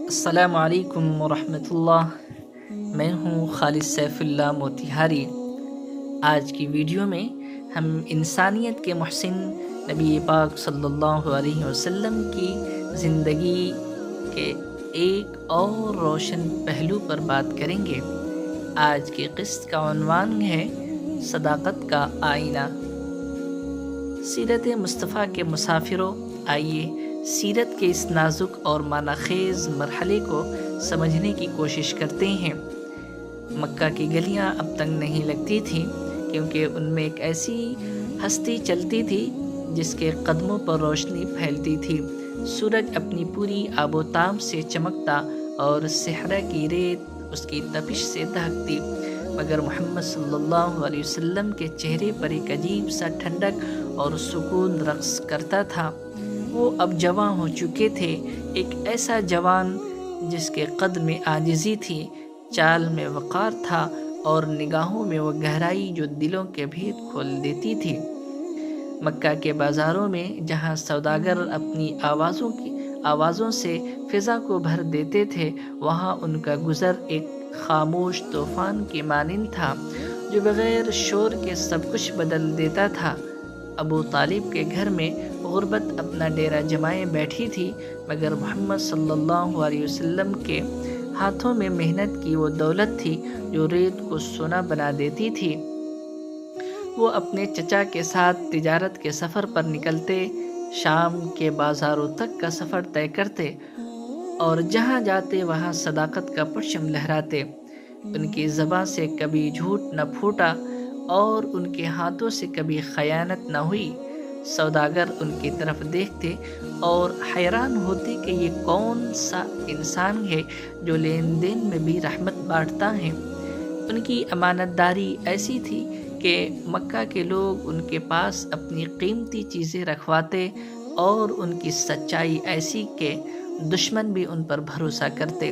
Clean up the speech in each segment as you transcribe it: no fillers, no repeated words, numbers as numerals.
السلام علیکم ورحمۃ اللہ۔ میں ہوں خالد سیف اللہ موتیہاری۔ آج کی ویڈیو میں ہم انسانیت کے محسن نبی پاک صلی اللہ علیہ وسلم کی زندگی کے ایک اور روشن پہلو پر بات کریں گے۔ آج کی قسط کا عنوان ہے صداقت کا آئینہ۔ سیرت مصطفیٰ کے مسافروں، آئیے سیرت کے اس نازک اور معنی خیز مرحلے کو سمجھنے کی کوشش کرتے ہیں۔ مکہ کی گلیاں اب تنگ نہیں لگتی تھیں، کیونکہ ان میں ایک ایسی ہستی چلتی تھی جس کے قدموں پر روشنی پھیلتی تھی۔ سورج اپنی پوری آب و تاب سے چمکتا اور صحرا کی ریت اس کی تپش سے دہکتی، مگر محمد صلی اللہ علیہ وسلم کے چہرے پر ایک عجیب سا ٹھنڈک اور سکون رقص کرتا تھا۔ وہ اب جواں ہو چکے تھے، ایک ایسا جوان جس کے قد میں عاجزی تھی، چال میں وقار تھا اور نگاہوں میں وہ گہرائی جو دلوں کے بھید کھول دیتی تھی۔ مکہ کے بازاروں میں جہاں سوداگر اپنی آوازوں سے فضا کو بھر دیتے تھے، وہاں ان کا گزر ایک خاموش طوفان کی مانند تھا جو بغیر شور کے سب کچھ بدل دیتا تھا۔ ابو طالب کے گھر میں غربت اپنا ڈیرا جمائے بیٹھی تھی، مگر محمد صلی اللہ علیہ وسلم کے ہاتھوں میں محنت کی وہ دولت تھی جو ریت کو سونا بنا دیتی تھی۔ وہ اپنے چچا کے ساتھ تجارت کے سفر پر نکلتے، شام کے بازاروں تک کا سفر طے کرتے اور جہاں جاتے وہاں صداقت کا پرچم لہراتے۔ ان کی زبان سے کبھی جھوٹ نہ پھوٹا اور ان کے ہاتھوں سے کبھی خیانت نہ ہوئی۔ سوداگر ان کی طرف دیکھتے اور حیران ہوتے کہ یہ کون سا انسان ہے جو لین دین میں بھی رحمت بانٹتا ہے۔ ان کی امانت داری ایسی تھی کہ مکہ کے لوگ ان کے پاس اپنی قیمتی چیزیں رکھواتے، اور ان کی سچائی ایسی کہ دشمن بھی ان پر بھروسہ کرتے۔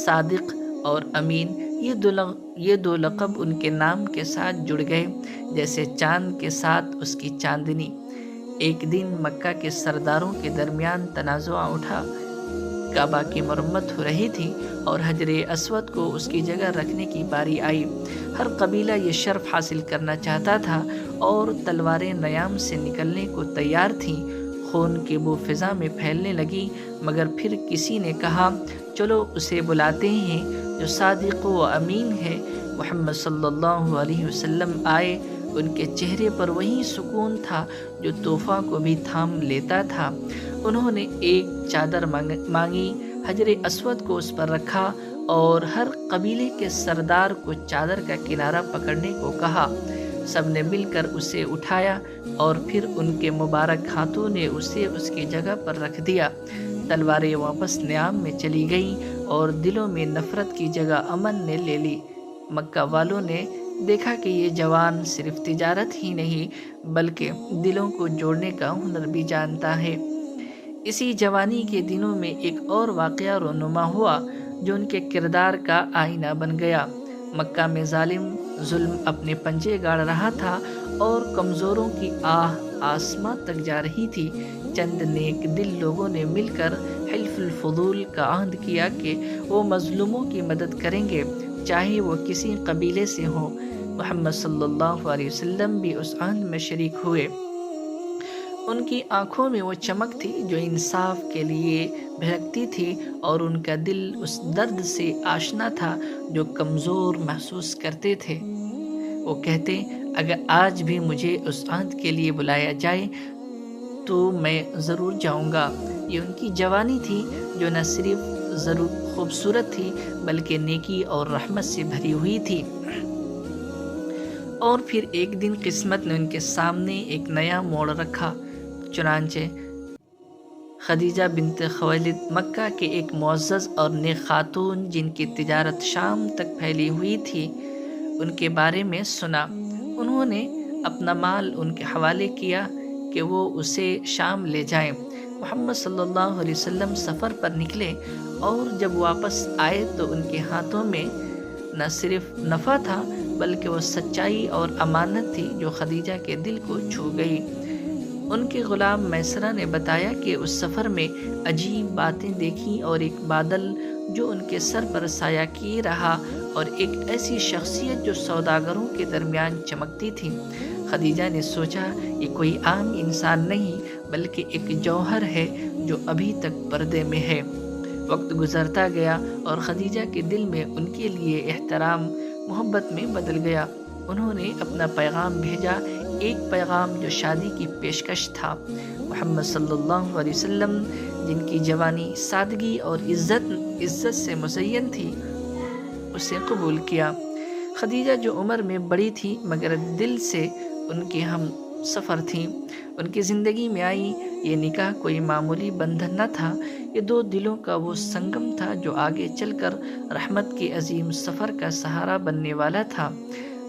صادق اور امین، یہ دو لقب ان کے نام کے ساتھ جڑ گئے جیسے چاند کے ساتھ اس کی چاندنی۔ ایک دن مکہ کے سرداروں کے درمیان تنازع اٹھا۔ کعبہ کی مرمت ہو رہی تھی اور حجر اسود کو اس کی جگہ رکھنے کی باری آئی۔ ہر قبیلہ یہ شرف حاصل کرنا چاہتا تھا اور تلواریں نیام سے نکلنے کو تیار تھیں۔ خون کی بو فضا میں پھیلنے لگی، مگر پھر کسی نے کہا، چلو اسے بلاتے ہیں جو صادق و امین ہے۔ محمد صلی اللہ علیہ وسلم آئے۔ ان کے چہرے پر وہی سکون تھا جو طوفان کو بھی تھام لیتا تھا۔ انہوں نے ایک چادر مانگی، حجر اسود کو اس پر رکھا اور ہر قبیلے کے سردار کو چادر کا کنارہ پکڑنے کو کہا۔ سب نے مل کر اسے اٹھایا اور پھر ان کے مبارک ہاتھوں نے اسے اس کی جگہ پر رکھ دیا۔ تلواریں واپس نیام میں چلی گئیں اور دلوں میں نفرت کی جگہ امن نے لے لی۔ مکہ والوں نے دیکھا کہ یہ جوان صرف تجارت ہی نہیں بلکہ دلوں کو جوڑنے کا ہنر بھی جانتا ہے۔ اسی جوانی کے دنوں میں ایک اور واقعہ رونما ہوا جو ان کے کردار کا آئینہ بن گیا۔ مکہ میں ظالم ظلم اپنے پنجے گاڑ رہا تھا اور کمزوروں کی آہ آسماں تک جا رہی تھی۔ چند نیک دل لوگوں نے مل کر حلف الفضول کا عہد کیا کہ وہ مظلوموں کی مدد کریں گے، چاہے وہ کسی قبیلے سے ہوں۔ محمد صلی اللہ علیہ وسلم بھی اس عہد میں شریک ہوئے۔ ان کی آنکھوں میں وہ چمک تھی جو انصاف کے لیے بھڑکتی تھی، اور ان کا دل اس درد سے آشنا تھا جو کمزور محسوس کرتے تھے۔ وہ کہتے، اگر آج بھی مجھے اس عہد کے لیے بلایا جائے تو میں ضرور جاؤں گا۔ یہ ان کی جوانی تھی جو نہ صرف خوبصورت تھی بلکہ نیکی اور رحمت سے بھری ہوئی تھی۔ اور پھر ایک دن قسمت نے ان کے سامنے ایک نیا موڑ رکھا۔ چنانچہ خدیجہ بنت خویلد، مکہ کے ایک معزز اور نیک خاتون جن کی تجارت شام تک پھیلی ہوئی تھی، ان کے بارے میں سنا۔ انہوں نے اپنا مال ان کے حوالے کیا کہ وہ اسے شام لے جائیں۔ محمد صلی اللہ علیہ وسلم سفر پر نکلے اور جب واپس آئے تو ان کے ہاتھوں میں نہ صرف نفع تھا بلکہ وہ سچائی اور امانت تھی جو خدیجہ کے دل کو چھو گئی۔ ان کے غلام میسرہ نے بتایا کہ اس سفر میں عجیب باتیں دیکھیں اور ایک بادل جو ان کے سر پر سایہ کیے رہا اور ایک ایسی شخصیت جو سوداگروں کے درمیان چمکتی تھی۔ خدیجہ نے سوچا یہ کوئی عام انسان نہیں بلکہ ایک جوہر ہے جو ابھی تک پردے میں ہے۔ وقت گزرتا گیا اور خدیجہ کے دل میں ان کے لیے احترام محبت میں بدل گیا۔ انہوں نے اپنا پیغام بھیجا، ایک پیغام جو شادی کی پیشکش تھا۔ محمد صلی اللہ علیہ وسلم جن کی جوانی سادگی اور عزت سے مزین تھی اسے قبول کیا۔ خدیجہ جو عمر میں بڑی تھی مگر دل سے ان کی ہم سفر تھیں، ان کی زندگی میں آئی۔ یہ نکاح کوئی معمولی بندھن نہ تھا، یہ دو دلوں کا وہ سنگم تھا جو آگے چل کر رحمت کے عظیم سفر کا سہارا بننے والا تھا۔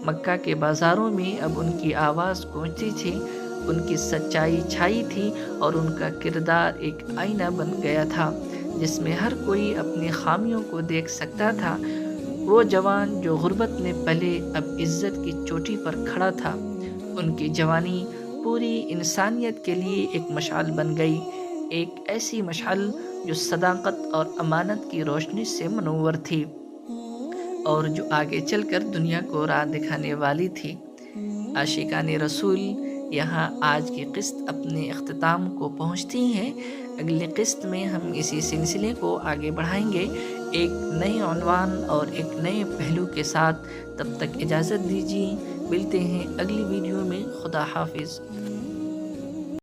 مکہ کے بازاروں میں اب ان کی آواز گونجتی تھی، ان کی سچائی چھائی تھی اور ان کا کردار ایک آئینہ بن گیا تھا جس میں ہر کوئی اپنی خامیوں کو دیکھ سکتا تھا۔ وہ جوان جو غربت میں پلے اب عزت کی چوٹی پر کھڑا تھا، ان کی جوانی پوری انسانیت کے لیے ایک مشعل بن گئی، ایک ایسی مشعل جو صداقت اور امانت کی روشنی سے منور تھی اور جو آگے چل کر دنیا کو راہ دکھانے والی تھی۔ عاشقان رسول، یہاں آج کی قسط اپنے اختتام کو پہنچتی ہے۔ اگلی قسط میں ہم اسی سلسلے کو آگے بڑھائیں گے ایک نئے عنوان اور ایک نئے پہلو کے ساتھ۔ تب تک اجازت دیجیے، ملتے ہیں اگلی ویڈیو میں۔ خدا حافظ۔